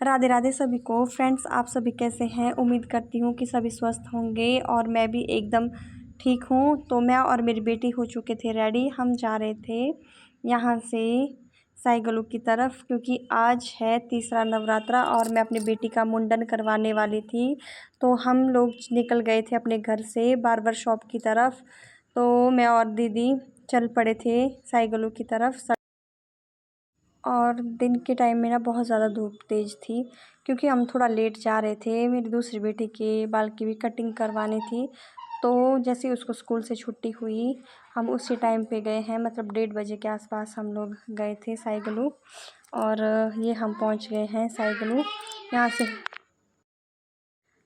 राधे राधे सभी को। फ्रेंड्स, आप सभी कैसे हैं? उम्मीद करती हूँ कि सभी स्वस्थ होंगे और मैं भी एकदम ठीक हूँ। तो मैं और मेरी बेटी हो चुके थे रेडी। हम जा रहे थे यहाँ से साई गलू की तरफ, क्योंकि आज है तीसरा नवरात्रा और मैं अपनी बेटी का मुंडन करवाने वाली थी। तो हम लोग निकल गए थे अपने घर से बार्बर शॉप की तरफ। तो मैं और दीदी चल पड़े थे साई गलू की तरफ। और दिन के टाइम में ना बहुत ज़्यादा धूप तेज़ थी, क्योंकि हम थोड़ा लेट जा रहे थे। मेरी दूसरी बेटी के बाल की भी कटिंग करवानी थी। तो जैसे ही उसको स्कूल से छुट्टी हुई, हम उसी टाइम पे गए हैं, मतलब 1:30 बजे के आसपास हम लोग गए थे साई गलू। और ये हम पहुंच गए हैं साई गलू यहाँ से।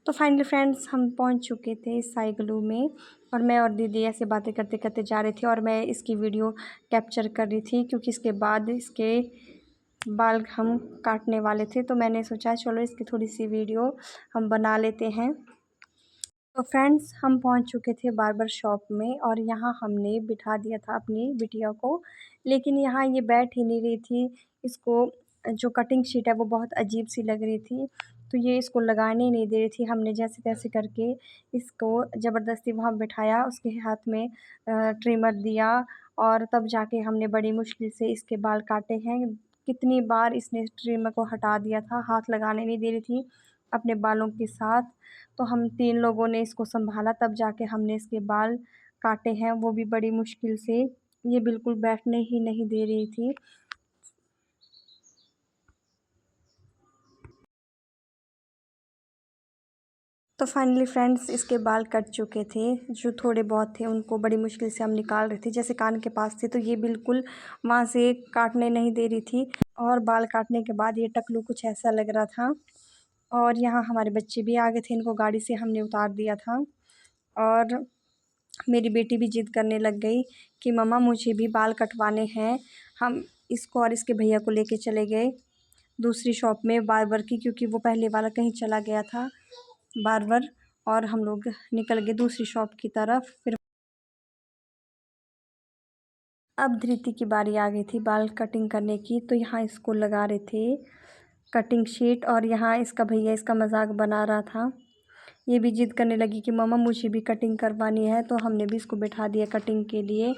तो फाइनली फ्रेंड्स, हम पहुंच चुके थे साई गलू में और मैं और दीदी ऐसे बातें करते करते जा रही थी और मैं इसकी वीडियो कैप्चर कर रही थी, क्योंकि इसके बाद इसके बाल हम काटने वाले थे। तो मैंने सोचा चलो इसकी थोड़ी सी वीडियो हम बना लेते हैं। तो फ्रेंड्स, हम पहुंच चुके थे बार्बर शॉप में और यहाँ हमने बिठा दिया था अपनी बिटिया को, लेकिन यहाँ ये बैठ ही नहीं रही थी। इसको जो कटिंग शीट है वो बहुत अजीब सी लग रही थी, तो ये इसको लगाने ही नहीं दे रही थी। हमने जैसे तैसे करके इसको ज़बरदस्ती वहाँ बिठाया, उसके हाथ में ट्रिमर दिया और तब जाके हमने बड़ी मुश्किल से इसके बाल काटे हैं। कितनी बार इसने ट्रिमर को हटा दिया था, हाथ लगाने नहीं दे रही थी अपने बालों के साथ। तो हम 3 लोगों ने इसको संभाला, तब जाके हमने इसके बाल काटे हैं, वो भी बड़ी मुश्किल से। ये बिल्कुल बैठने ही नहीं दे रही थी। तो फाइनली फ्रेंड्स, इसके बाल कट चुके थे। जो थोड़े बहुत थे उनको बड़ी मुश्किल से हम निकाल रहे थे, जैसे कान के पास थे, तो ये बिल्कुल वहाँ से काटने नहीं दे रही थी। और बाल काटने के बाद ये टकलू कुछ ऐसा लग रहा था। और यहाँ हमारे बच्चे भी आ गए थे, इनको गाड़ी से हमने उतार दिया था। और मेरी बेटी भी ज़िद करने लग गई कि मम्मा मुझे भी बाल कटवाने हैं। हम इसको और इसके भैया को लेके चले गए दूसरी शॉप में बार्बर की, क्योंकि वो पहले वाला कहीं चला गया था बार्बर। और हम लोग निकल गए दूसरी शॉप की तरफ। फिर अब धृति की बारी आ गई थी बाल कटिंग करने की, तो यहाँ इसको लगा रहे थे कटिंग शीट और यहाँ इसका भैया इसका मजाक बना रहा था। ये भी ज़िद करने लगी कि मम्मा मुझे भी कटिंग करवानी है, तो हमने भी इसको बैठा दिया कटिंग के लिए।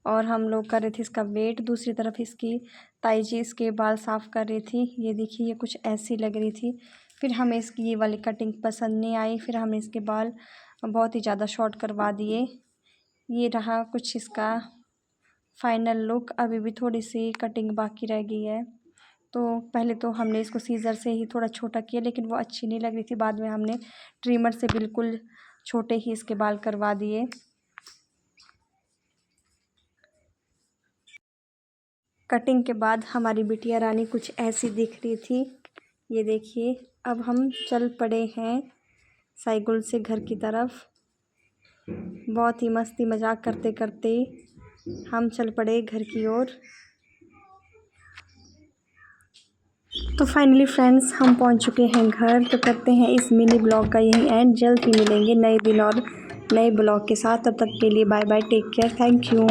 और हम लोग कर रहे थे इसका वेट। दूसरी तरफ इसकी ताई जी इसके बाल साफ़ कर रही थी। ये देखिए, ये कुछ ऐसी लग रही थी। फिर हमें इसकी ये वाली कटिंग पसंद नहीं आई, फिर हमने इसके बाल बहुत ही ज़्यादा शॉर्ट करवा दिए। ये रहा कुछ इसका फाइनल लुक। अभी भी थोड़ी सी कटिंग बाकी रह गई है। तो पहले तो हमने इसको सीज़र से ही थोड़ा छोटा किया, लेकिन वो अच्छी नहीं लग रही थी। बाद में हमने ट्रिमर से बिल्कुल छोटे ही इसके बाल करवा दिए। कटिंग के बाद हमारी बिटिया रानी कुछ ऐसी दिख रही थी। ये देखिए, अब हम चल पड़े हैं साइकिल से घर की तरफ। बहुत ही मस्ती मजाक करते करते हम चल पड़े घर की ओर। तो फाइनली फ्रेंड्स, हम पहुंच चुके हैं घर। तो करते हैं इस मिनी ब्लॉग का यही एंड। जल्द ही मिलेंगे नए दिन और नए ब्लॉग के साथ। तब तक के लिए bye bye, take care, thank you.